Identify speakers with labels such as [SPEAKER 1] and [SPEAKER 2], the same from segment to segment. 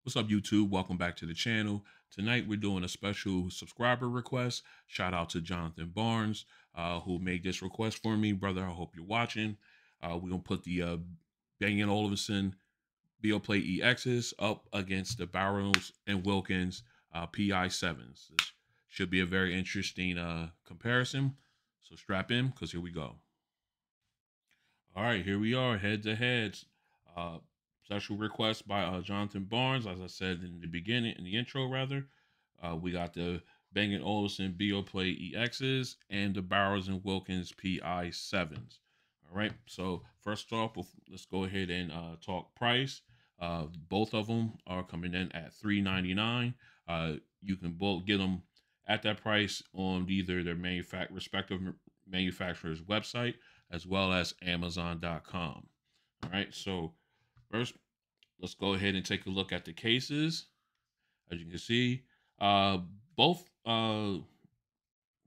[SPEAKER 1] What's up, YouTube? Welcome back to the channel. Tonight, we're doing a special subscriber request. Shout out to Jonathan Barnes, who made this request for me. Brother, I hope you're watching. We're going to put the Bang & Olufsen Beoplay EXs up against the Barrows and Wilkins PI7s. This should be a very interesting comparison. So strap in, because here we go. All right, here we are, head to heads. Special request by Jonathan Barnes, as I said in the beginning, in the intro rather. We got the Bang & Olufsen Beoplay EXs and the Bowers and Wilkins PI7s. All right, so first off, let's go ahead and talk price. Both of them are coming in at $399. You can both get them at that price on either their respective manufacturer's website as well as Amazon.com. All right, so first, let's go ahead and take a look at the cases. As you can see, both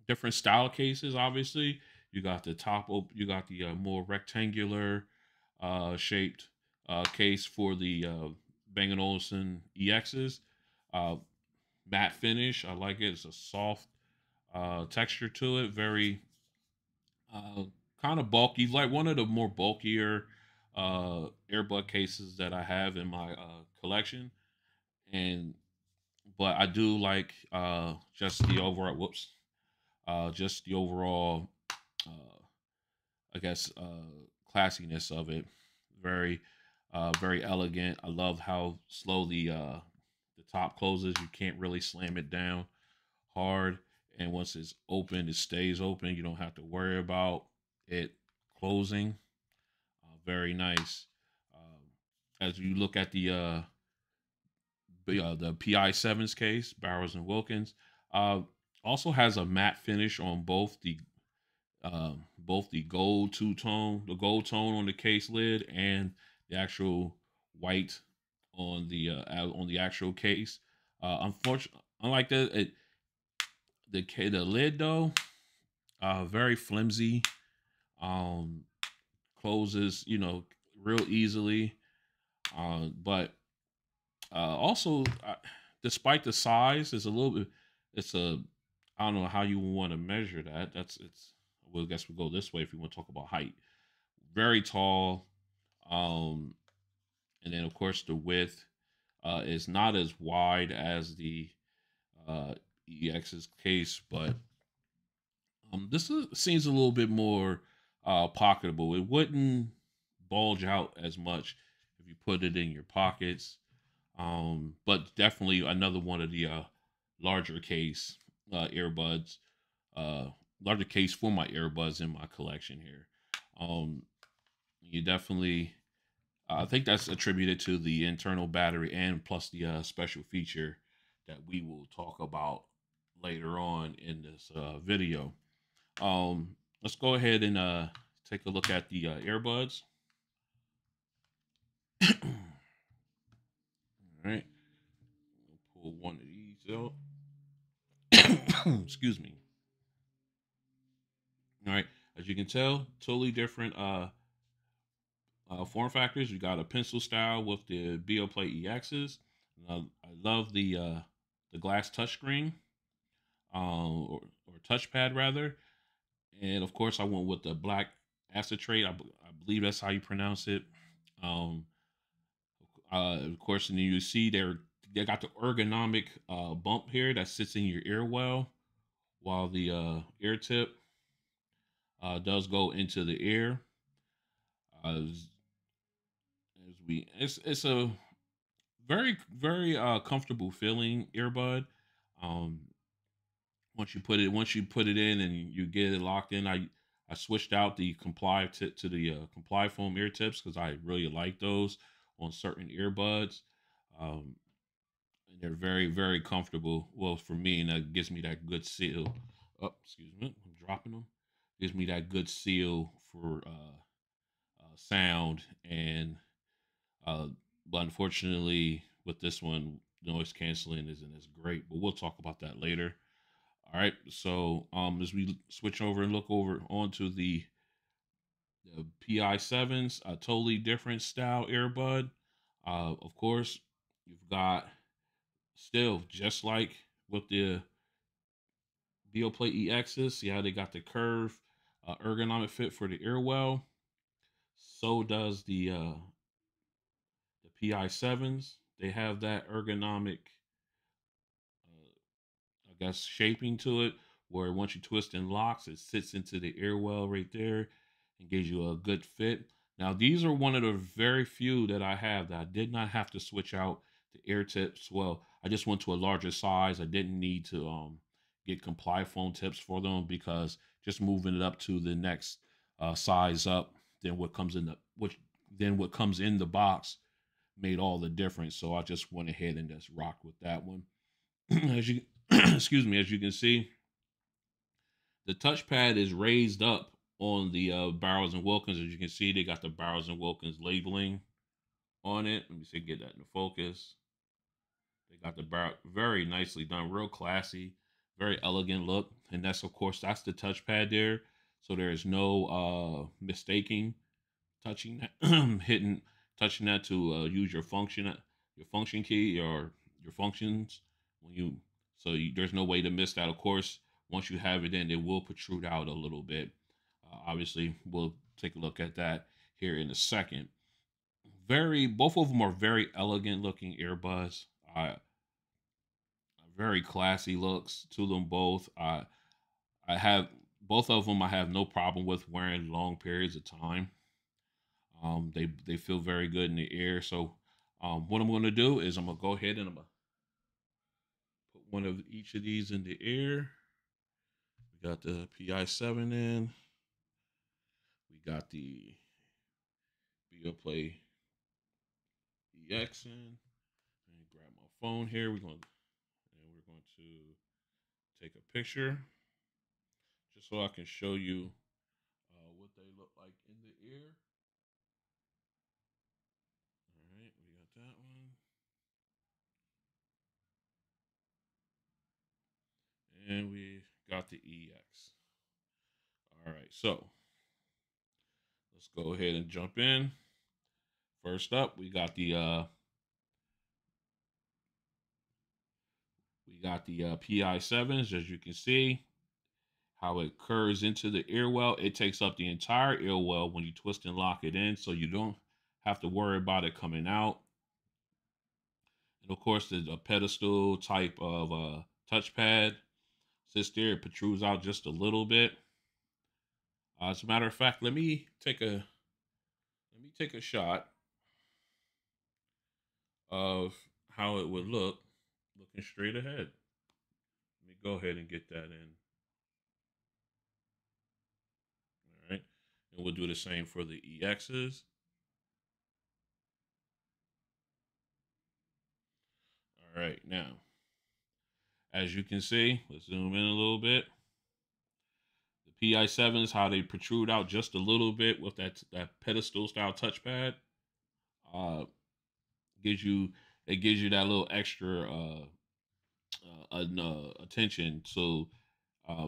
[SPEAKER 1] different style cases. Obviously, you got the you got the more rectangular shaped case for the Bang & Olufsen EXs. Matte finish. I like it. It's a soft texture to it. Very kind of bulky, like one of the more bulkier earbud cases that I have in my collection. And but I do like just the overall just the overall uh, I guess classiness of it. Very very elegant. I love how slow the top closes. You can't really slam it down hard, and once it's open, it stays open. You don't have to worry about it closing. Very nice. As you look at the PI7's case, Bowers and Wilkins, uh, also has a matte finish on both the gold the gold tone on the case lid, and the actual white on the actual case. Unfortunately, unlike the lid though, very flimsy. Um, Closes, real easily. But also, despite the size, it's a little bit. It's a. I don't know how you want to measure that. It's. Well, I guess we'll go this way if you want to talk about height. Very tall. Um, and then of course the width is not as wide as the uh, EX's case, but seems a little bit more pocketable. It wouldn't bulge out as much if you put it in your pockets. But definitely another one of the larger case earbuds, uh, larger case for my earbuds in my collection here. Um, you definitely, I think that's attributed to the internal battery and plus the special feature that we will talk about later on in this video. Let's go ahead and take a look at the earbuds. All right, pull one of these out. Excuse me. All right, as you can tell, totally different form factors. You got a pencil style with the Beoplay EXs. I love the glass touchscreen, or touchpad rather, and of course I went with the black acetate. I believe that's how you pronounce it. Um, of course, and then you see they got the ergonomic bump here that sits in your ear well, while the ear tip does go into the ear. It's a very comfortable feeling earbud. Um, once you put it in and you get it locked in, I switched out the comply to the comply foam ear tips because I really like those on certain earbuds. Um, and they're very comfortable. Well, for me, and that gives me that good seal. Oh, excuse me, I'm dropping them. Gives me that good seal for sound, and uh, but unfortunately, with this one, noise canceling isn't as great. But we'll talk about that later. All right. So as we switch over and look over onto the PI7s, a totally different style earbud. Of course, you've got still just like with the Beoplay EXs. See how they got the curve ergonomic fit for the ear well. So does the PI7s. They have that ergonomic, I guess, shaping to it, where once you twist and locks, it sits into the ear well right there and gives you a good fit. Now, these are one of the very few that I have that I did not have to switch out the ear tips. Well, I just went to a larger size. I didn't need to get comply foam tips for them, because just moving it up to the next size up, then what comes in the box made all the difference. So I just went ahead and just rocked with that one. As you excuse me, as you can see, the touchpad is raised up on the Bowers and Wilkins. As you can see, they got the Bowers and Wilkins labeling on it. Let me see, get that in the focus. They got the very nicely done, real classy, very elegant look. And that's, of course, that's the touchpad there. So there is no mistaking touching that, touching that to use your function key or your functions when you. So there's no way to miss that. Of course, once you have it in, it will protrude out a little bit. Obviously, we'll take a look at that here in a second. Both of them are very elegant looking earbuds. Very classy looks to them both. I have both of them. I have no problem with wearing long periods of time. They feel very good in the ear. So what I'm going to do is I'm going to go ahead and I'm going to put one of each of these in the ear. We got the PI7 in. We got the Beoplay EX in. Let me grab my phone here. We're going to take a picture just so I can show you what they look like in the ear. All right, we got that one. And we got the EX. All right, so let's go ahead and jump in. First up, we got the PI7s. As you can see, how it curves into the ear well. It takes up the entire ear well when you twist and lock it in, so you don't have to worry about it coming out. And of course, there's a pedestal type of touchpad. Sits there, it protrudes out just a little bit. As a matter of fact, let me take a shot of how it would look looking straight ahead. Let me go ahead and get that in. All right, and we'll do the same for the EXs. All right, now, as you can see, let's zoom in a little bit. The PI7s, how they protrude out just a little bit with that pedestal style touchpad, gives you that little extra attention, so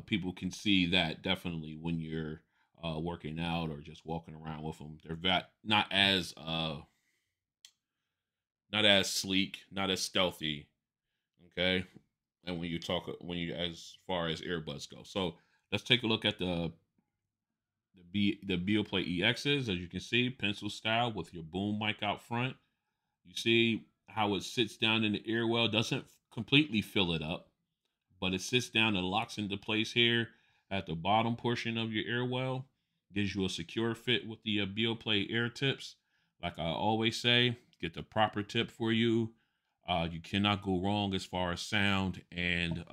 [SPEAKER 1] people can see that definitely when you're working out or just walking around with them. They're not as sleek, not as stealthy. Okay, and when you as far as earbuds go, so let's take a look at the Beoplay EXs. As you can see, pencil style with your boom mic out front. You see how it sits down in the ear well. Doesn't completely fill it up, but it sits down and locks into place here at the bottom portion of your ear well. Gives you a secure fit with the Beoplay ear tips. Like I always say, get the proper tip for you. You cannot go wrong as far as sound and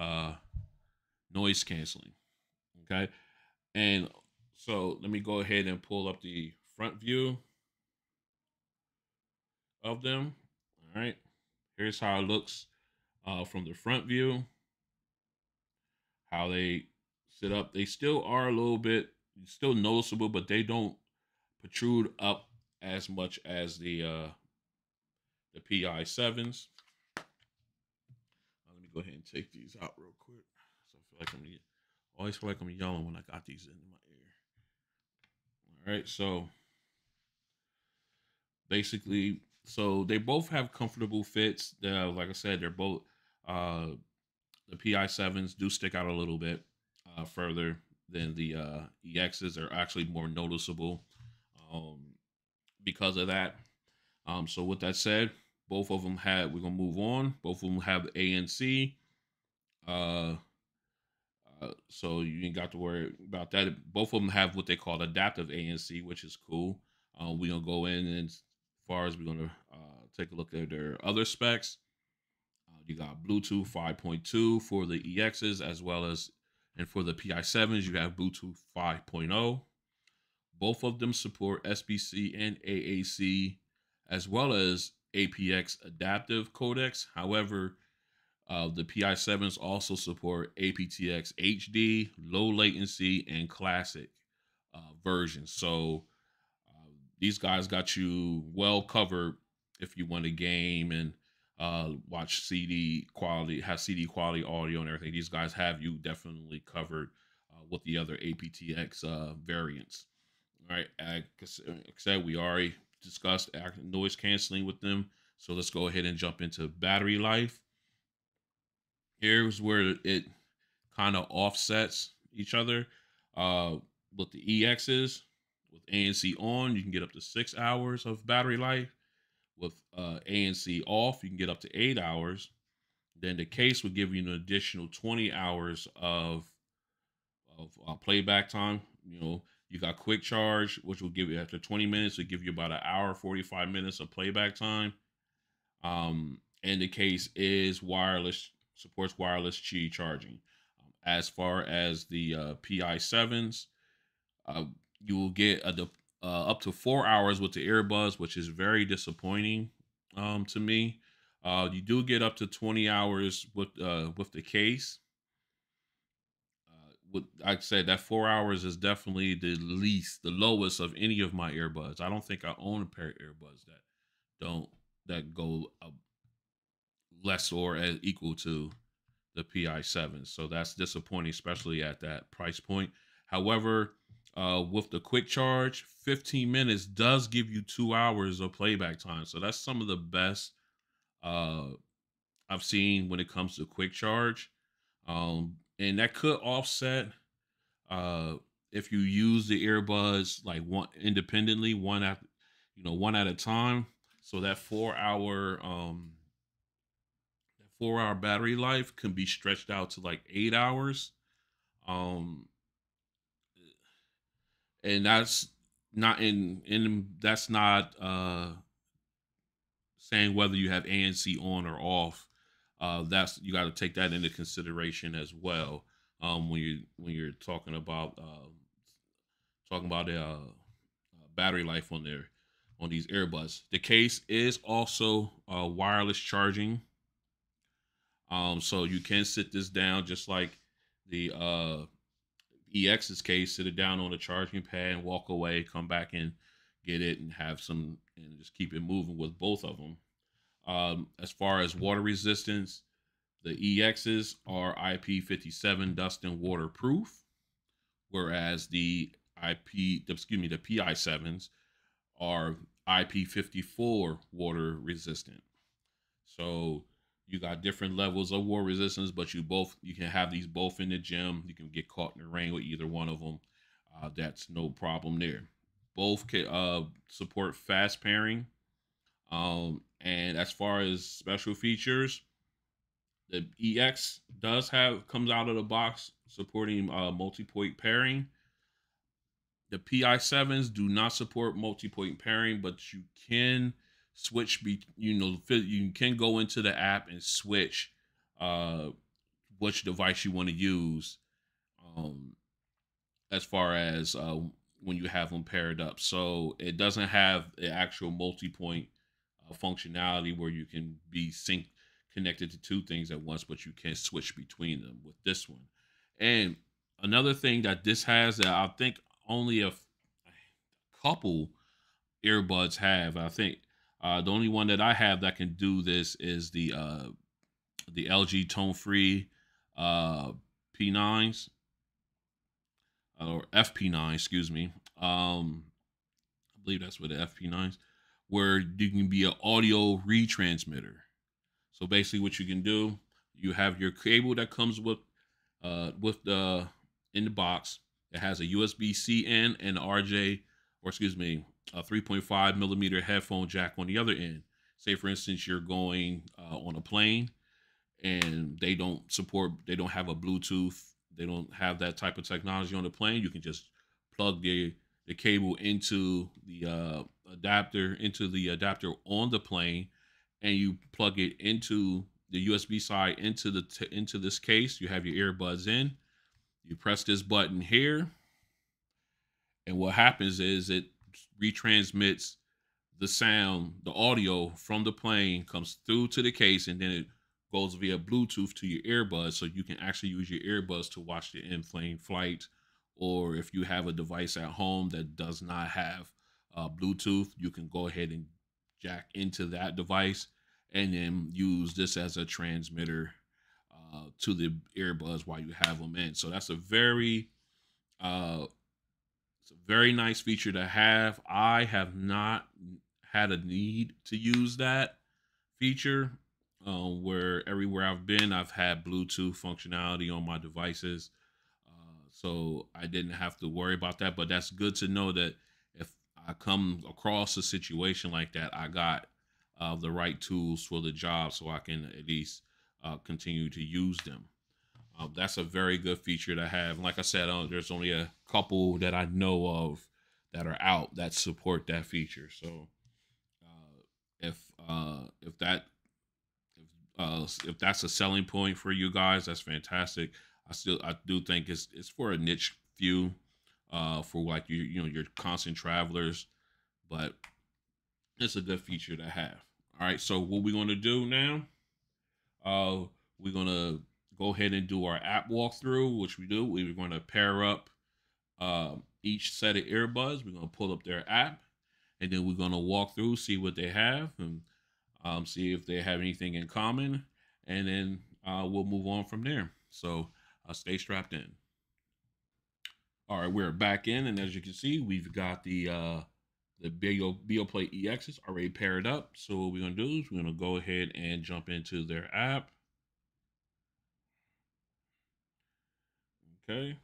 [SPEAKER 1] noise canceling. Okay, and so let me go ahead and pull up the front view of them. All right, here's how it looks from the front view. How they sit up. They still are a little bit still noticeable, but they don't protrude up as much as the PI7s. Let me go ahead and take these out real quick. So I always feel like I'm yelling when I got these in my ear. All right, so basically So they both have comfortable fits. Like I said, they're both uh, the PI7s do stick out a little bit further than the EXs. Are actually more noticeable um, because of that. So with that said, both of them have. We're gonna move on. Both of them have ANC. Uh, so you ain't got to worry about that. Both of them have what they call adaptive ANC, which is cool. We're gonna go in and as far as we're gonna take a look at their other specs. You got Bluetooth 5.2 for the EXs as well as, and for the PI7s, you have Bluetooth 5.0. Both of them support SBC and AAC as well as apx adaptive codecs. However, the PI7s also support aptX HD, low latency, and classic versions. So these guys got you well covered if you want to game and watch CD quality, have CD quality audio and everything. These guys have you definitely covered with the other aptX variants. All right, like I said, we already discussed noise canceling with them. So let's go ahead and jump into battery life. Here's where it kind of offsets each other. Uh, with the EXs, with ANC on, you can get up to 6 hours of battery life. With ANC off, you can get up to 8 hours. Then the case would give you an additional 20 hours of playback time. You know, you got quick charge, which will give you after 20 minutes, will give you about an hour, 45 minutes of playback time. And the case is wireless, supports wireless Qi charging. As far as the PI7s, you will get up to 4 hours with the earbuds, which is very disappointing to me. You do get up to 20 hours with the case. Like I said, that 4 hours is definitely the least, the lowest of any of my earbuds. I don't think I own a pair of earbuds don't that go less or as equal to the PI7. So that's disappointing, especially at that price point. However, with the quick charge, 15 minutes does give you 2 hours of playback time. So that's some of the best uh, I've seen when it comes to quick charge. And that could offset uh, if you use the earbuds like one independently, one at a time. So that 4 hour battery life can be stretched out to like 8 hours. Um, and that's not in that's not saying whether you have ANC on or off. That's you got to take that into consideration as well when you're talking about battery life on these earbuds. The case is also wireless charging. So you can sit this down just like the EX's case, sit it down on a charging pad and walk away, come back and get it and have some and just keep it moving with both of them. As far as water resistance, the EXs are IP57 dust and waterproof, whereas the PI7s are IP54 water resistant. So you got different levels of water resistance, but you can have these both in the gym. You can get caught in the rain with either one of them. That's no problem there. Both can support fast pairing. And as far as special features, the EX comes out of the box supporting multi-point pairing. The PI7s do not support multi-point pairing, but you can switch. You can go into the app and switch which device you want to use, um, as far as when you have them paired up. So it doesn't have the actual multi-point functionality where you can be connected to two things at once, but you can switch between them with this one. And another thing that this has that I think only a couple earbuds have. I think the only one that I have that can do this is the LG tone free P9s or FP9, excuse me. I believe that's what the FP9s. where you can be an audio retransmitter. So basically what you can do, you have your cable that comes with the in the box. It has a USB-C in and RJ, or excuse me, a 3.5 millimeter headphone jack on the other end. Say for instance, you're going on a plane and they don't have a Bluetooth, they don't have that type of technology on the plane. You can just plug the cable into the adapter on the plane, and you plug it into the USB side into this case. You have your earbuds in. You press this button here, and what happens is it retransmits the sound, the audio from the plane comes through to the case, and then it goes via Bluetooth to your earbuds, so you can actually use your earbuds to watch the in-plane flight. Or if you have a device at home that does not have Bluetooth, you can go ahead and jack into that device and then use this as a transmitter to the earbuds while you have them in. So that's uh, it's a very nice feature to have. I have not had a need to use that feature. Where everywhere I've been, I've had Bluetooth functionality on my devices. So I didn't have to worry about that. But that's good to know that if I come across a situation like that, I got the right tools for the job so I can at least continue to use them. That's a very good feature to have. Like I said, there's only a couple that I know of that are out that support that feature. So if if that's a selling point for you guys, that's fantastic. I do think it's for a niche few, for like your constant travelers, but it's a good feature to have. All right, so what we're going to do now, we're going to go ahead and do our app walkthrough, which we do. We're going to pair up each set of earbuds. We're going to pull up their app, and then we're going to walk through, see what they have, and see if they have anything in common, and then we'll move on from there. So stay strapped in. All right, we're back in, and as you can see, we've got the Beoplay EXs already paired up. So what we're gonna do is we're gonna go ahead and jump into their app. Okay.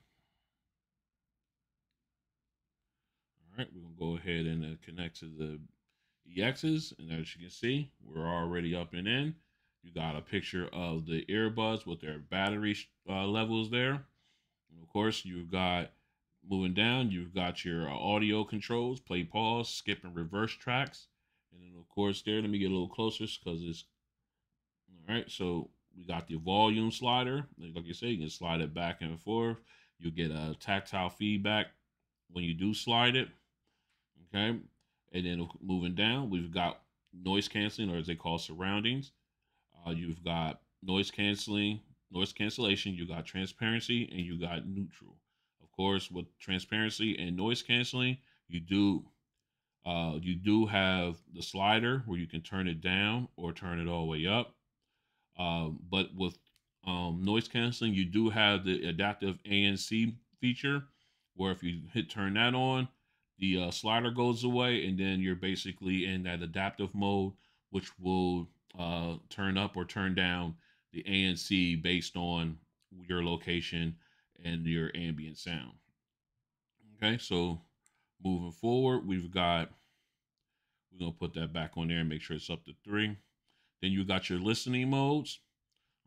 [SPEAKER 1] All right, we're gonna go ahead and connect to the EXs, and as you can see, we're already up and in. You got a picture of the earbuds with their battery levels there. And of course, you've got, moving down, you've got your audio controls, play, pause, skip, and reverse tracks. And then of course there, let me get a little closer because it's, all right, so we got the volume slider. Like you say, you can slide it back and forth. You get a tactile feedback when you do slide it. Okay. And then moving down, we've got noise canceling, or as they call surroundings. You've got noise cancellation, you got transparency, and you got neutral. Of course, with transparency and noise canceling, you do have the slider where you can turn it down or turn it all the way up. But with noise canceling, you do have the adaptive ANC feature, where if you turn that on, the slider goes away, and then you're basically in that adaptive mode, which will turn up or turn down the ANC based on your location and your ambient sound. Okay, so moving forward, we're gonna put that back on there and make sure it's up to 3. Then you got your listening modes.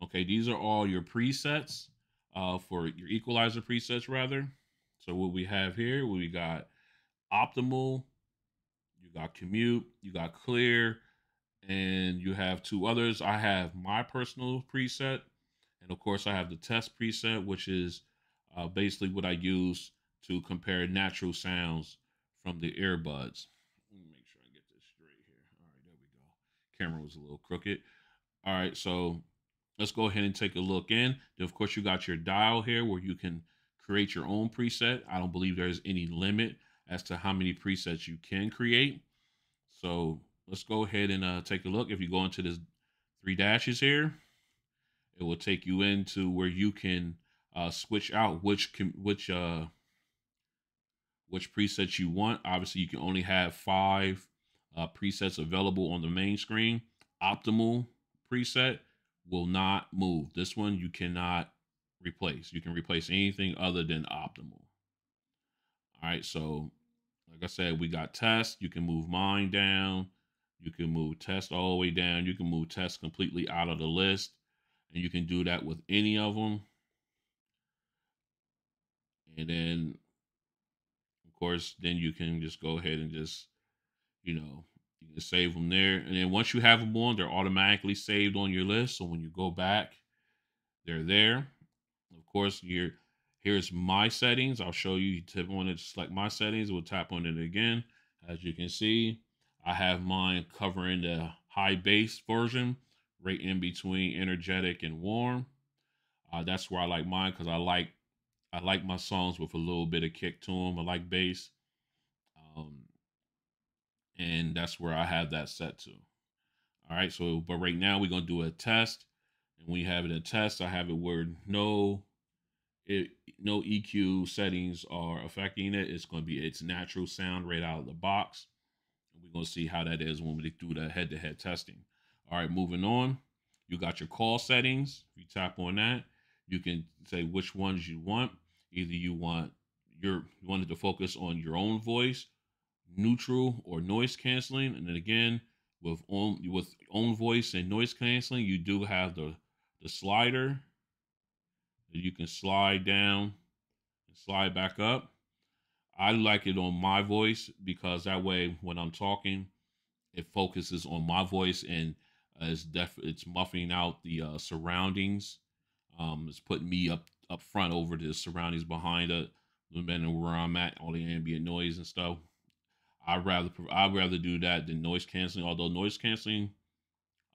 [SPEAKER 1] Okay, these are all your presets, for your equalizer presets rather. So what we have here, we got optimal, you got commute, you got clear, and you have 2 others. I have my personal preset, and of course I have the test preset, which is basically what I use to compare natural sounds from the earbuds. Let me make sure I get this straight here. All right, there we go. Camera was a little crooked. All right, so let's go ahead and take a look in. Then of course you got your dial here where you can create your own preset. I don't believe there's any limit as to how many presets you can create. So let's go ahead and take a look. If you go into this 3 dashes here, it will take you into where you can switch out which presets you want. Obviously, you can only have 5 presets available on the main screen. Optimal preset will not move. This one you cannot replace. You can replace anything other than optimal. All right, so like I said, we got test. You can move mine down. You can move test all the way down. You can move test completely out of the list. And you can do that with any of them. And then, of course, then you can just go ahead and just, you can save them there. And then once you have them on, they're automatically saved on your list. So when you go back, they're there. Of course, here's my settings. I'll show you. You tap on it, select my settings. We'll tap on it again. As you can see, I have mine covering the high bass version, right in between energetic and warm. That's where I like mine because I like my songs with a little bit of kick to them. I like bass, and that's where I have that set to. All right. So, but right now we're gonna do a test, and when you have it a test, I have it where no EQ settings are affecting it. It's going to be its natural sound right out of the box. And we're going to see how that is when we do the head-to-head testing. All right, moving on. You got your call settings. If you tap on that, you can say which ones you want. Either you wanted to focus on your own voice, neutral, or noise canceling. And then again, with own voice and noise canceling, you do have the slider. You can slide down and slide back up. I like it on my voice because that way when I'm talking, it focuses on my voice and it's muffing out the surroundings. It's putting me up front over the surroundings behind it, depending where I'm at, all the ambient noise and stuff. I'd rather do that than noise canceling. Although noise canceling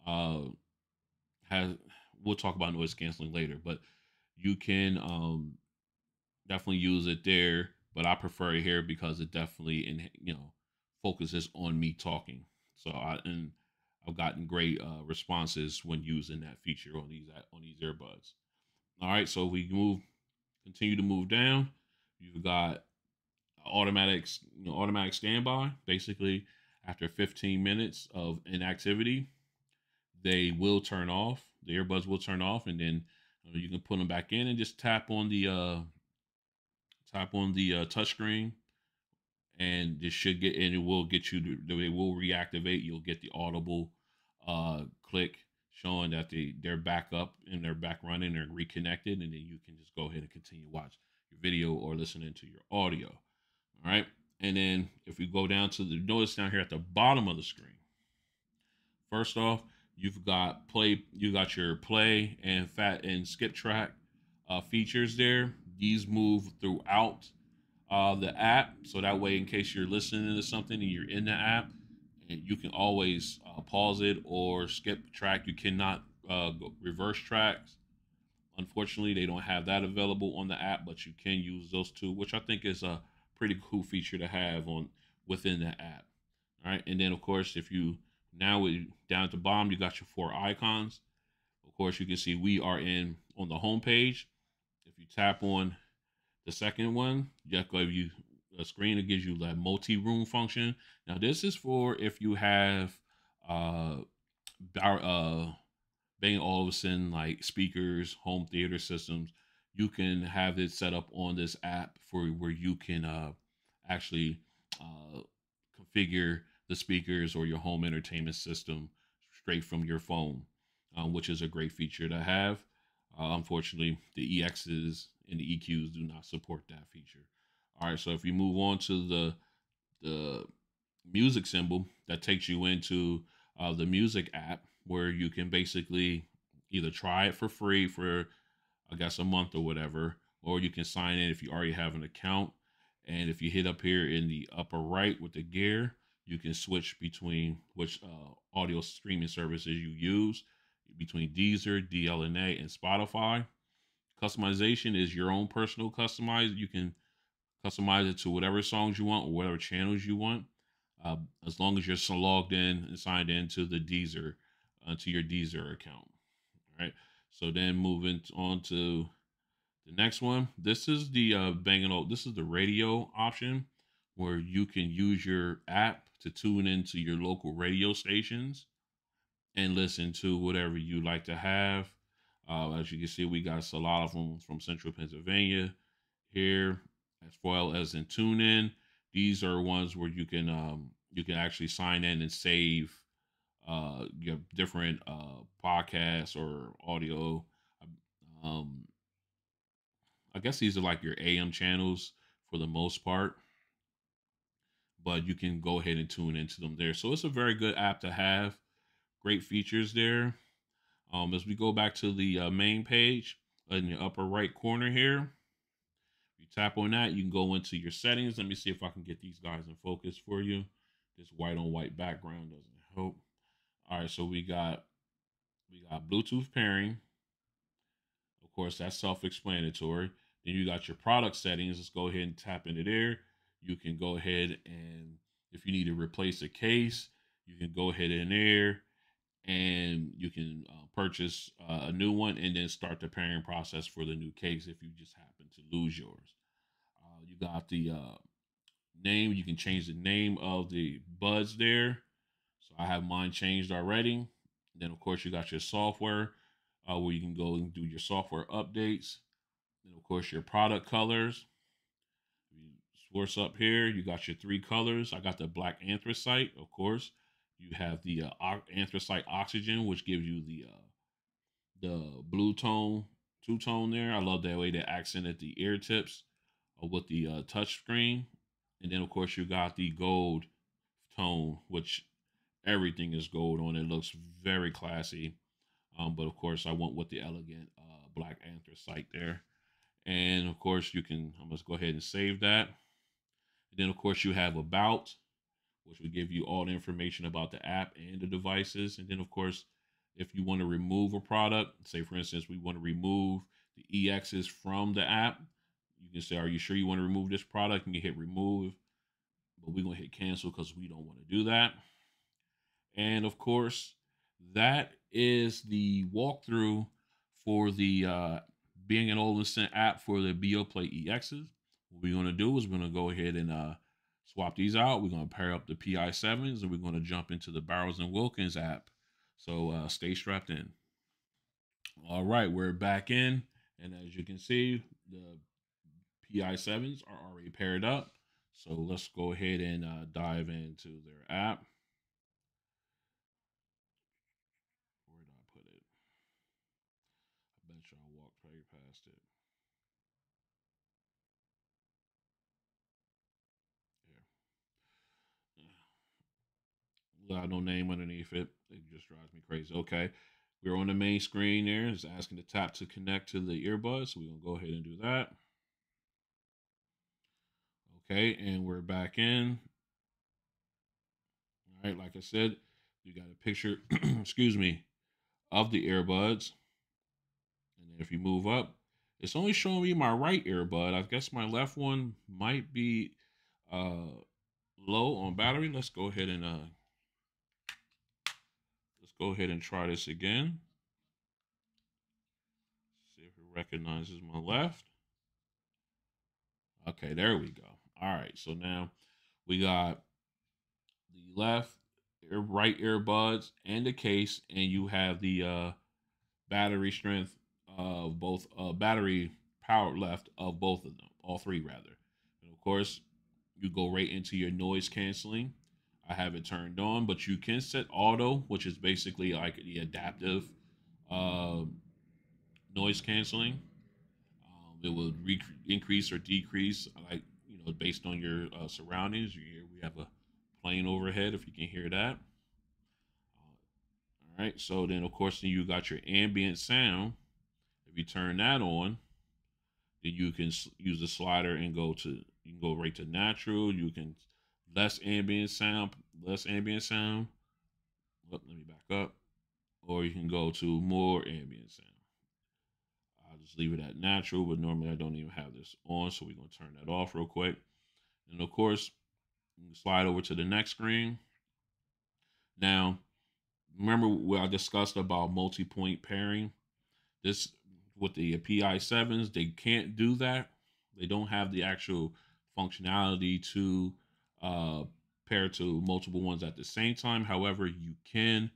[SPEAKER 1] uh, has, we'll talk about noise canceling later, but you can definitely use it there, but I prefer it here because it definitely focuses on me talking. So I've gotten great responses when using that feature on these earbuds. All right, so we continue to move down. You've got automatic standby. Basically, after 15 minutes of inactivity, they will turn off. The earbuds will turn off, and then you can put them back in and just tap on the touchscreen, and it will get you. They will reactivate. You'll get the audible click showing that they're back up and they're back running. They're reconnected, and then you can just go ahead and continue to watch your video or listening to your audio. All right, and then if we go down to notice down here at the bottom of the screen. First off, you've got your play and skip track features there. These move throughout the app, so that way, in case you're listening to something and you're in the app, and you can always pause it or skip track. You cannot go reverse tracks. Unfortunately, they don't have that available on the app, but you can use those two, which I think is a pretty cool feature to have within the app. All right, and then of course, if you down at the bottom, you got your 4 icons. Of course, you can see we are on the home page. If you tap on the second one, you a screen that gives you that multi-room function. Now, this is for if you have Bang Olufsen like speakers, home theater systems. You can have it set up on this app for where you can actually configure the speakers or your home entertainment system straight from your phone, which is a great feature to have. Unfortunately, the EXs and the EQs do not support that feature. All right, so if you move on to the music symbol, that takes you into the music app where you can basically either try it for free for, I guess, a month or whatever, or you can sign in if you already have an account. And if you hit up here in the upper right with the gear, you can switch between which audio streaming services you use, between Deezer, DLNA, and Spotify. Customization is your own personal customize. You can customize it to whatever songs you want or whatever channels you want, as long as you're logged in and signed into the Deezer, to your Deezer account. All right. So then moving on to the next one. This is the This is the radio option where you can use your app to tune into your local radio stations and listen to whatever you like to have. As you can see, we got a lot of them from Central Pennsylvania here, as well as in TuneIn. These are ones where you can actually sign in and save your different podcasts or audio. Um, I guess these are like your AM channels for the most part, but you can go ahead and tune into them there. So it's a very good app to have. Great features there. As we go back to the main page in the upper right corner here, you tap on that, you can go into your settings. Let me see if I can get these guys in focus for you. This white on white background doesn't help. All right, so we got Bluetooth pairing. Of course, that's self-explanatory. Then you got your product settings. Let's go ahead and tap into there. You can go ahead and if you need to replace a case, you can go ahead in there and you can purchase a new one and then start the pairing process for the new case if you just happen to lose yours. You got the name. You can change the name of the buds there. So I have mine changed already. Then of course you got your software where you can go and do your software updates. Then of course your product colors. You source up here. You got your 3 colors. I got the black anthracite, of course. You have the anthracite oxygen, which gives you the blue tone, 2-tone there. I love that way they accented the ear tips with the touch screen. And then of course you got the gold tone, which everything is gold on. It looks very classy. But of course I went with the elegant black anthracite there. And of course I'm going to go ahead and save that. And then of course you have about, which will give you all the information about the app and the devices. And then of course, if you want to remove a product, say for instance, we want to remove the EXs from the app, you can say, are you sure you want to remove this product? And you hit remove, but we're going to hit cancel because we don't want to do that. And of course, that is the walkthrough for the Being an Olufsen app for the Beoplay EXs. What we're going to do is we're going to go ahead and swap these out. We're going to pair up the PI7s and we're going to jump into the Bowers and Wilkins app. So stay strapped in. All right, we're back in. And as you can see, the PI7s are already paired up. So let's go ahead and dive into their app. Where did I put it? I bet you I walked right past it. Here. No name underneath it. It just drives me crazy. Okay. We're on the main screen there. It's asking to tap to connect to the earbuds. So we're going to go ahead and do that. Okay. And we're back in. All right. Like I said, you got a picture, excuse me, of the earbuds. And then if you move up, it's only showing me my right earbud. I guess my left one might be low on battery. Let's go ahead and try this again. See if it recognizes my left. Okay, there we go. All right, so now we got the right earbuds and the case, and you have the battery strength of both battery power left of both of them, all 3 rather. And of course, you go right into your noise canceling. I have it turned on, but you can set auto, which is basically like the adaptive uh, noise canceling. It will increase or decrease, like based on your surroundings. We have a plane overhead, if you can hear that. All right. So then, of course, then you got your ambient sound. If you turn that on, then you can use the slider and you can go right to natural. You can less ambient sound. Let me back up. Or you can go to more ambient sound. I'll just leave it at natural, but normally I don't even have this on, so we're going to turn that off real quick. And of course, you can slide over to the next screen. Now, remember what I discussed about multi-point pairing? This, with the PI7s, they can't do that. They don't have the actual functionality to pair to multiple ones at the same time. However, you can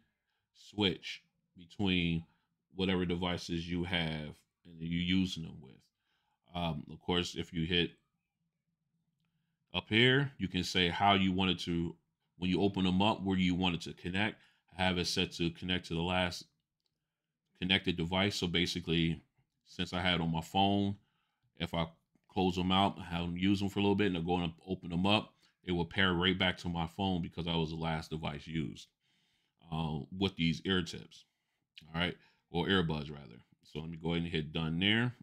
[SPEAKER 1] switch between whatever devices you have and you're using them with. Of course, if you hit up here, you can say how you want it to, when you open them up, where you want it to connect. I have it set to connect to the last connected device. So basically, since I had it on my phone, if I close them out, I have them use them for a little bit, and I'm going to open them up, it will pair right back to my phone because that was the last device used with these ear tips. All right, or earbuds rather. So let me go ahead and hit done there.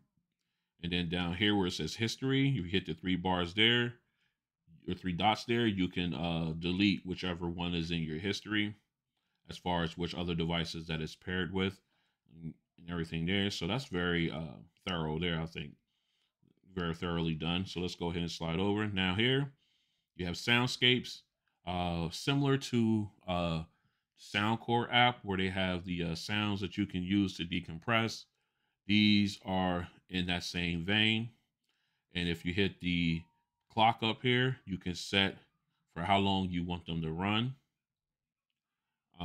[SPEAKER 1] And then down here where it says history, you hit the 3 bars there, or 3 dots there, you can delete whichever one is in your history as far as which other devices that it's paired with and everything there. So that's very thorough there, I think. Very thoroughly done. So let's go ahead and slide over. Now here you have soundscapes, similar to Soundcore app where they have the sounds that you can use to decompress. These are in that same vein. And if you hit the clock up here, you can set for how long you want them to run.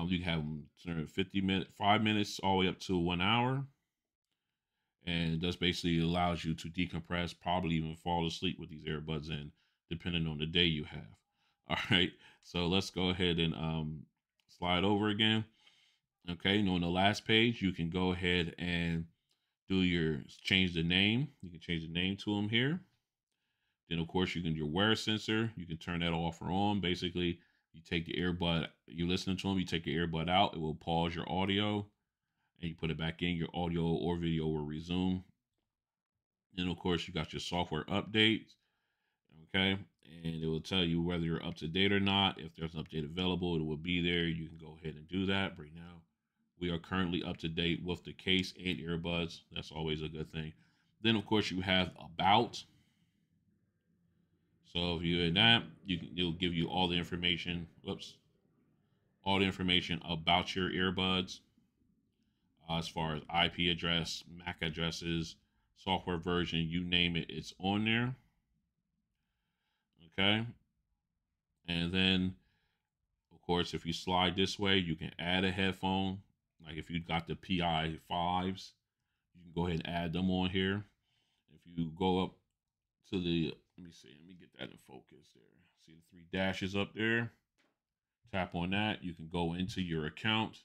[SPEAKER 1] You can have them 50 minutes, 5 minutes, all the way up to 1 hour. And this basically allows you to decompress, probably even fall asleep with these earbuds in, depending on the day you have. All right, so let's go ahead and slide over again. Okay, on the last page, you can go ahead and change the name. You can change the name to them here. Then, of course, you can do your wear sensor. You can turn that off or on. Basically, you take your earbud, you're listening to them, you take your earbud out, it will pause your audio, and you put it back in, your audio or video will resume. Then, of course, you got your software updates, okay? And it will tell you whether you're up to date or not. If there's an update available, it will be there. You can go ahead and do that. Right now, we are currently up to date with the case and earbuds. That's always a good thing. Then, of course, you have About. So if you hit that, it'll give you all the information. All the information about your earbuds, as far as IP address, MAC addresses, software version, you name it, it's on there. Okay. And then, of course, if you slide this way, you can add a headphone. Like if you got the PI5s, you can go ahead and add them on here. If you go up to the, let me get that in focus there. See the 3 dashes up there? Tap on that. You can go into your account.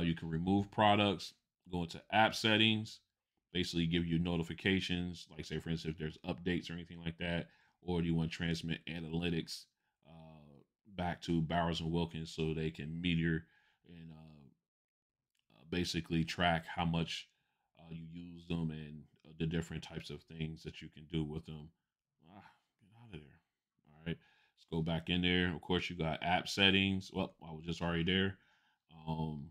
[SPEAKER 1] You can remove products, go into app settings, basically give you notifications, like say for instance, if there's updates or anything like that, or do you want to transmit analytics back to Bowers and Wilkins so they can meter and basically track how much you use them and the different types of things that you can do with them. Get out of there. All right, let's go back in there. Of course, you got app settings. Well, I was just already there. And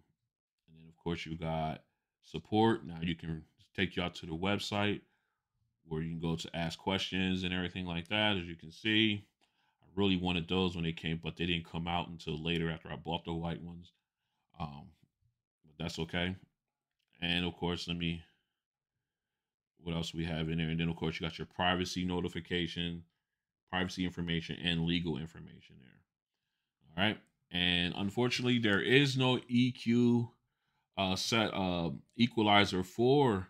[SPEAKER 1] then, of course, you got support. Now you can take you out to the website where you can go to ask questions and everything like that. As you can see, I really wanted those when they came, but they didn't come out until later after I bought the white ones. But that's okay. And of course, what else we have in there? And then, of course, you got your privacy notification, privacy information, and legal information there. All right. And unfortunately, there is no EQ set equalizer for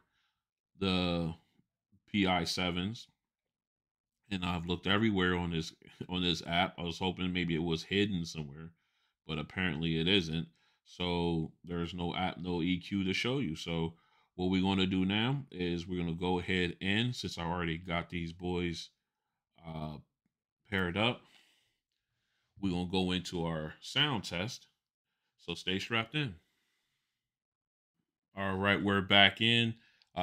[SPEAKER 1] the PI7s. And I've looked everywhere on this app. I was hoping maybe it was hidden somewhere, but apparently it isn't. So there's no app, no EQ to show you. So what we're going to do now is we're going to go ahead and, since I already got these boys paired up, we're going to go into our sound test. So stay strapped in. All right, we're back in.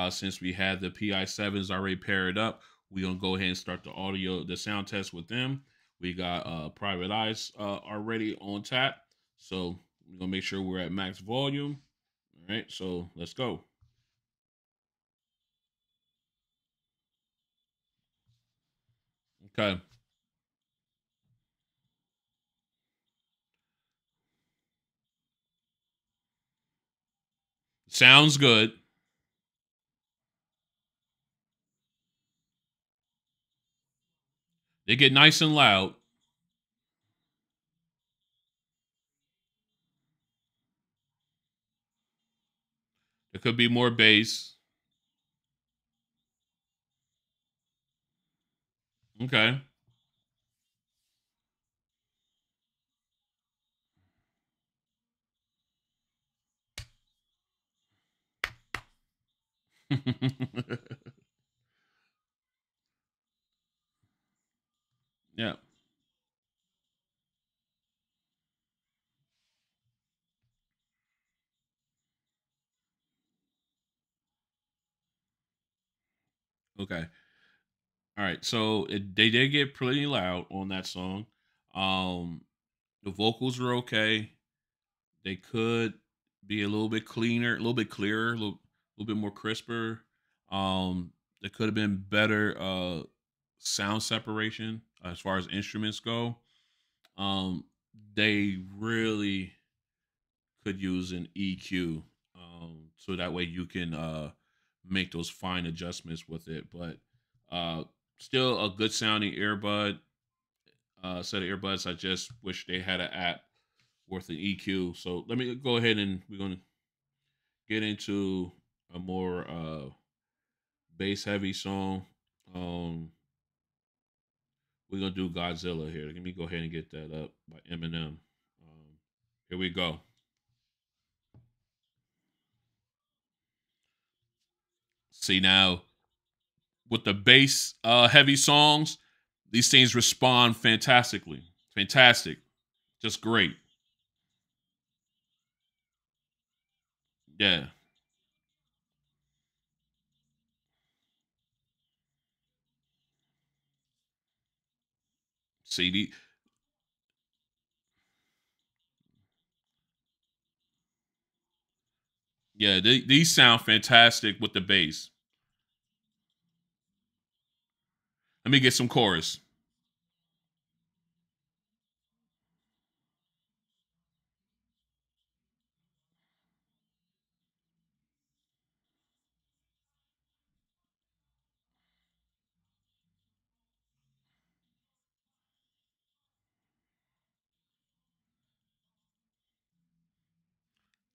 [SPEAKER 1] Since we had the PI7s already paired up, we're going to go ahead and start the sound test with them. We got Private Eyes already on tap. So we're going to make sure we're at max volume. All right, so let's go. Okay. Sounds good. They get nice and loud. It could be more bass. Okay. Yeah. Okay. All right. So they did get pretty loud on that song. Um, the vocals were okay. They could be a little bit cleaner, a little bit clearer, little bit more crisper. There could have been better sound separation as far as instruments go. Um, they really could use an EQ, so that way you can make those fine adjustments with it. But uh, still a good sounding earbud, set of earbuds. I just wish they had an app worth an EQ. So let me go ahead and we're gonna get into a more bass heavy song. Um, we're gonna do Godzilla here. Let me go ahead and get that up by Eminem. Here we go. See now with the bass heavy songs, these things respond fantastically. Fantastic. Just great. Yeah. See these sound fantastic with the bass. Let me get some chorus.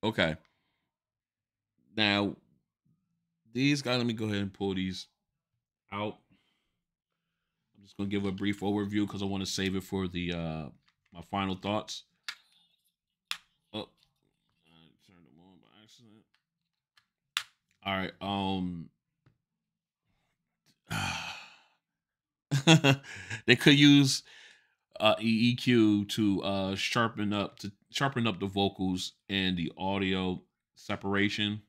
[SPEAKER 1] Okay. Now these guys, let me go ahead and pull these out. I'm just gonna give a brief overview because I want to save it for the my final thoughts. Oh, I turned them on by accident. All right. They could use EQ to sharpen up the vocals and the audio separation.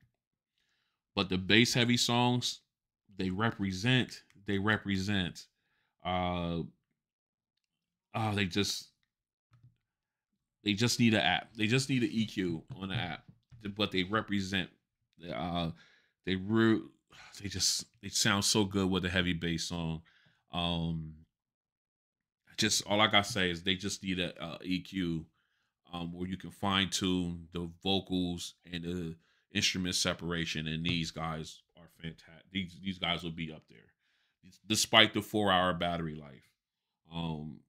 [SPEAKER 1] But the bass heavy songs, they represent. Uh, they just need an app. They just need an EQ on the app, but they represent. Uh, they re- they sound so good with a heavy bass song. Um, just all I gotta say is they just need a, EQ, where you can fine tune the vocals and the instrument separation. And these guys are fantastic. These guys will be up there, despite the 4 hour battery life. Um,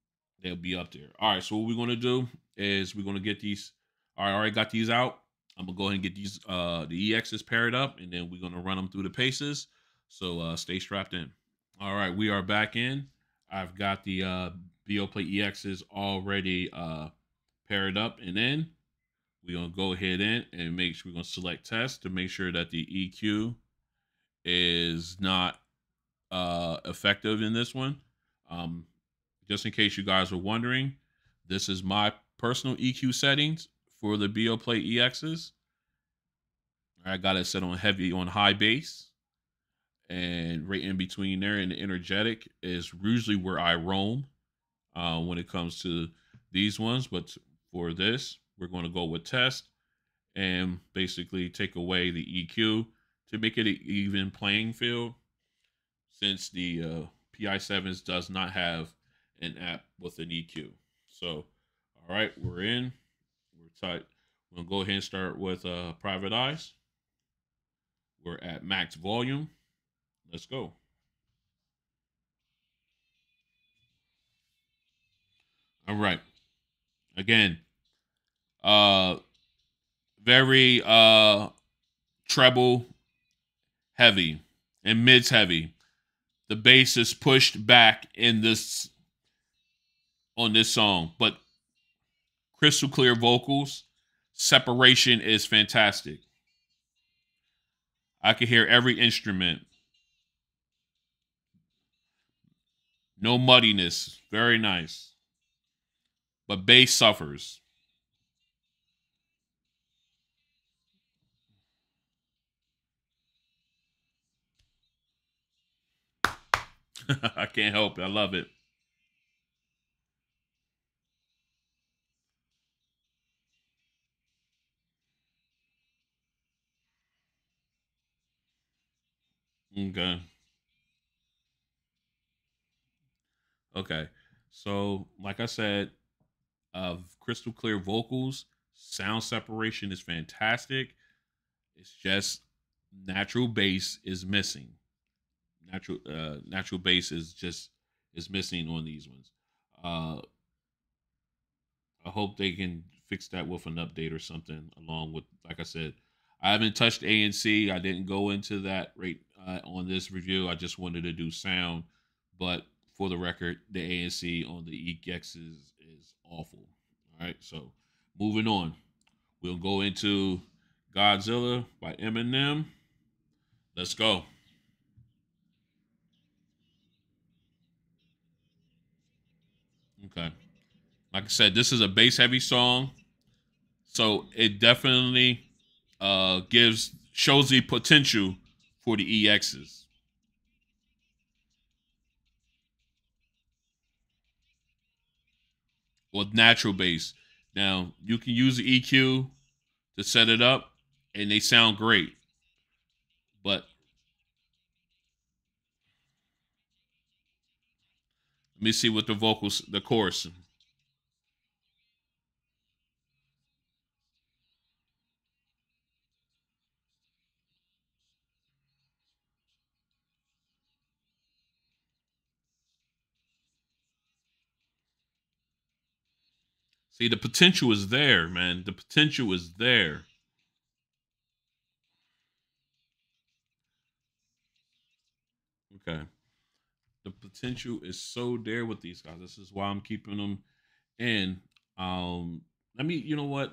[SPEAKER 1] they'll be up there. All right. So what we're gonna do is we're gonna get these. All right, I already got these out. I'm gonna go ahead and get these the EXs paired up, and then we're gonna run them through the paces. So stay strapped in. All right, we are back in. I've got the Beoplay EXs already paired up, and then we're gonna go ahead in and make sure we're gonna select test to make sure that the EQ is not effective in this one. Um, just in case you guys are wondering, this is my personal EQ settings for the Beoplay EXs. I got it set on heavy on high bass, and right in between there and the energetic is usually where I roam when it comes to these ones. But for this, we're going to go with test and basically take away the EQ to make it an even playing field, since the PI7s does not have an app with an EQ. So, all right, we're in. We're tight. We'll go ahead and start with private eyes. We're at max volume. Let's go. All right. Again, uh, very treble heavy and mids heavy. The bass is pushed back in this on this song, but crystal clear vocals. Separation is fantastic. I can hear every instrument. No muddiness. Very nice. But bass suffers. I can't help it. I love it. Okay. Okay. So, like I said, crystal clear vocals, sound separation is fantastic. It's just natural bass is missing. Natural bass is missing on these ones. Uh, I hope they can fix that with an update or something. Along with, like I said, I haven't touched ANC. I didn't go into that right on this review. I just wanted to do sound, but for the record, the ANC on the EX is awful. All right, so moving on, we'll go into Godzilla by Eminem. Let's go. Okay, like I said, this is a bass heavy song, so it definitely gives shows the potential for the EXs. Or natural bass. Now you can use the EQ to set it up, and they sound great. But let me see what the vocals, the chorus. See, the potential is there, man. The potential is there. Okay, the potential is so there with these guys. This is why I'm keeping them in. Let me, you know what?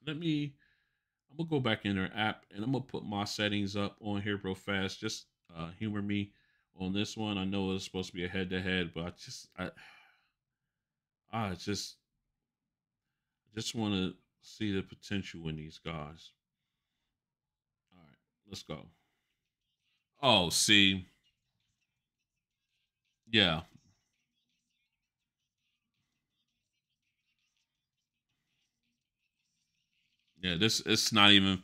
[SPEAKER 1] Let me. I'm gonna go back in their app and I'm gonna put my settings up on here real fast. Just humor me on this one. I know it's supposed to be a head to head, but I just want to see the potential in these guys. All right, let's go. Oh, see, yeah, yeah. This it's not even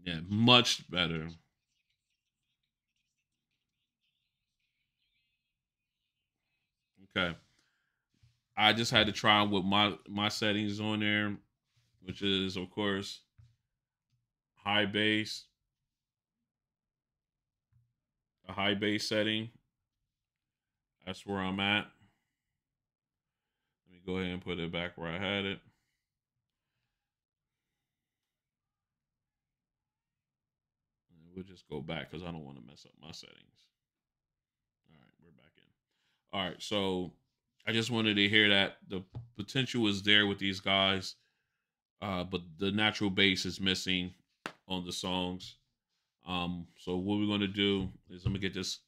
[SPEAKER 1] yeah, much better. Okay, I just had to try with my settings on there, which is of course high bass, a high bass setting. That's where I'm at. Let me go ahead and put it back where I had it. We'll just go back because I don't want to mess up my settings. All right, we're back in. All right, so I just wanted to hear that the potential is there with these guys, but the natural bass is missing on the songs. So what we're gonna do is I'm gonna get this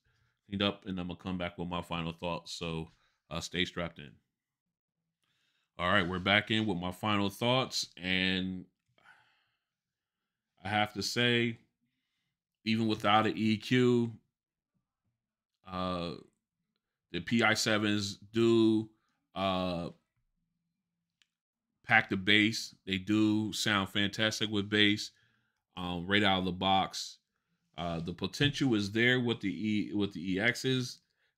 [SPEAKER 1] cleaned up, and I'm gonna come back with my final thoughts. So stay strapped in. All right, we're back in with my final thoughts, and I have to say, even without an EQ, uh, the PI7s do uh, pack the bass. They do sound fantastic with bass, right out of the box. The potential is there with with the EXs,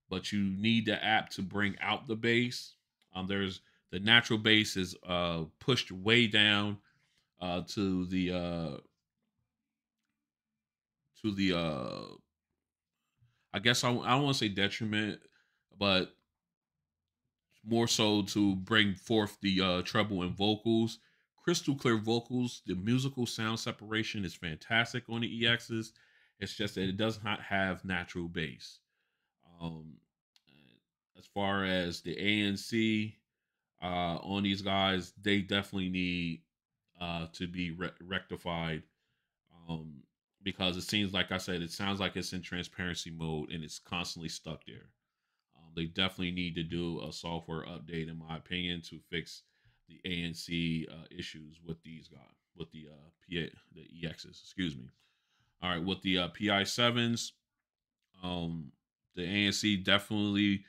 [SPEAKER 1] but you need the app to bring out the bass. There's the natural bass is pushed way down to the I guess I don't want to say detriment, but more so to bring forth the treble and vocals. Crystal clear vocals. The musical sound separation is fantastic on the EXs. It's just that it does not have natural bass. Um, as far as the ANC on these guys, they definitely need to be rectified, um, because it seems like I said, it sounds like it's in transparency mode and it's constantly stuck there. They definitely need to do a software update, in my opinion, to fix the ANC issues with these guys, with the the EXs. Excuse me. All right, with the PI7s, the ANC definitely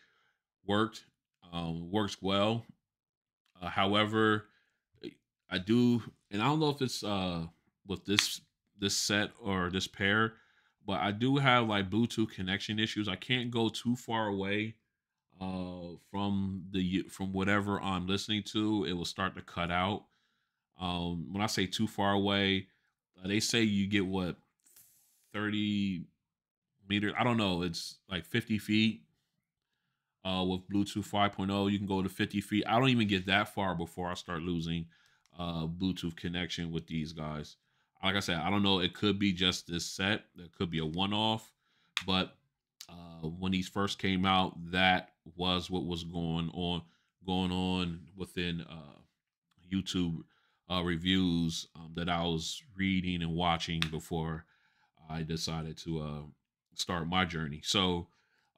[SPEAKER 1] worked, works well. However, I do, and I don't know if it's with this set or this pair, but I do have like Bluetooth connection issues. I can't go too far away from whatever I'm listening to. It will start to cut out. When I say too far away, they say you get what, 30 meters. I don't know. It's like 50 feet. With Bluetooth 5.0, you can go to 50 feet. I don't even get that far before I start losing Bluetooth connection with these guys. Like I said, I don't know. It could be just this set. It could be a one-off. But when these first came out, that was what was going on within YouTube reviews that I was reading and watching before I decided to start my journey. So,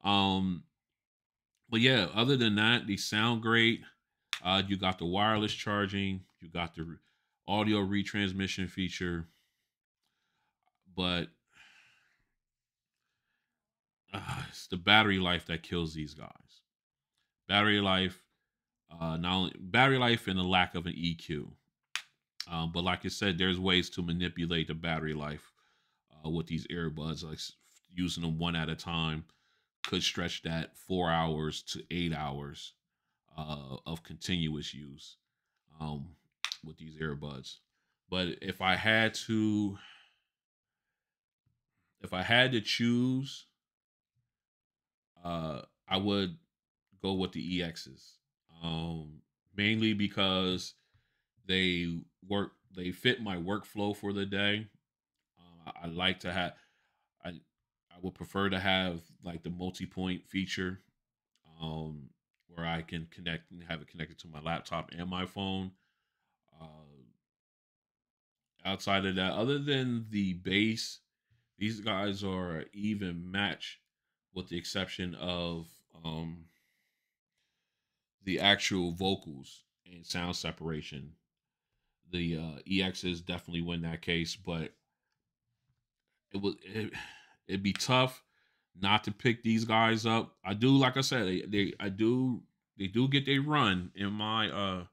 [SPEAKER 1] but yeah, other than that, they sound great. You got the wireless charging, you got the audio retransmission feature, but it's the battery life that kills these guys. Battery life, not only battery life and the lack of an EQ. But like I said, there's ways to manipulate the battery life with these earbuds, like using them one at a time could stretch that 4 hours to 8 hours of continuous use um, with these earbuds. But if I had to choose, I would go with the EXs, mainly because they they fit my workflow for the day. I like to have I I would prefer to have like the multi-point feature, um, where I can connect and have it connected to my laptop and my phone. Uh, Outside of that, other than the bass, these guys are an even match, with the exception of the actual vocals and sound separation. The EXs definitely win that case, but it'd be tough not to pick these guys up. I do, like I said, they do get their run in my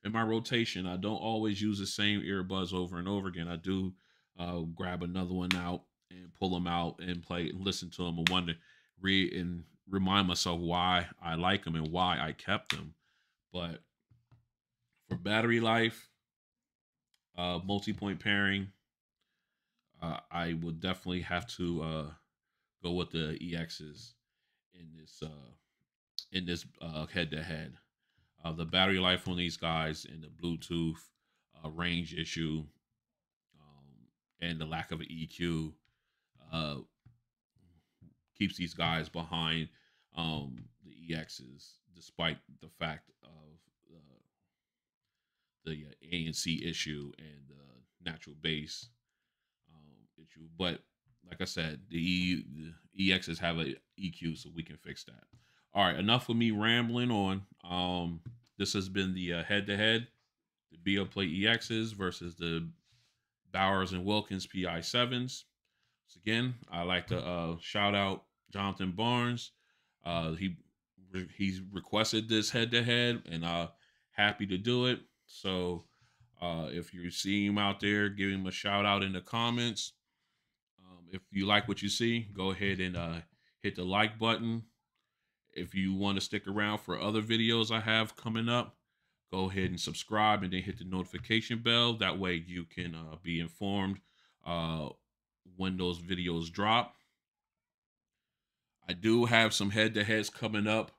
[SPEAKER 1] rotation. I don't always use the same earbuds over and over again. I do grab another one out and pull them out and play and listen to them and wonder, read and remind myself why I like them and why I kept them. But for battery life, multi-point pairing, I would definitely have to go with the EXs in this head to head. The battery life on these guys and the Bluetooth range issue, and the lack of an EQ uh, keeps these guys behind the EXs, despite the fact of the ANC issue and the natural bass issue. But like I said, the EXs have a EQ, so we can fix that. All right, enough of me rambling on. This has been the head to head, the Beoplay EXs versus the Bowers and Wilkins PI7s. So again, I like to shout out Jonathan Barnes. He's requested this head to head, and happy to do it. So if you see him out there, give him a shout out in the comments. If you like what you see, go ahead and hit the like button. If you want to stick around for other videos I have coming up, go ahead and subscribe and then hit the notification bell. That way you can be informed uh, when those videos drop. I do have some head-to-heads coming up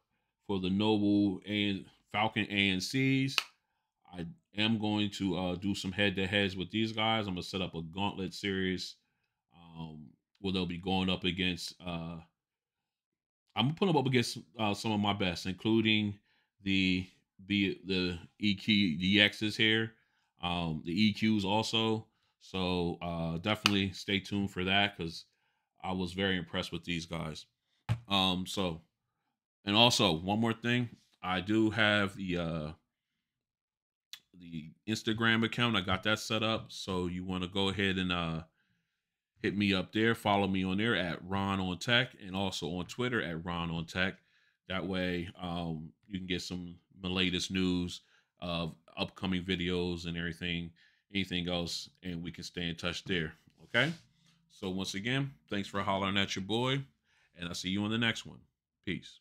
[SPEAKER 1] for the Noble and Falcon ANCs. I am going to do some head-to-heads with these guys. I'm gonna set up a gauntlet series where they'll be going up against. I'm gonna put them up against some of my best, including the the EQ DXs here, the EQs also. So definitely stay tuned for that because I was very impressed with these guys. So and also one more thing, I do have the Instagram account. I got that set up. So you want to go ahead and hit me up there. Follow me on there at RonOnTech and also on Twitter at RonOnTech. That way you can get some the latest news of upcoming videos and everything, anything else, and we can stay in touch there. Okay. So once again, thanks for hollering at your boy, and I'll see you on the next one. Peace.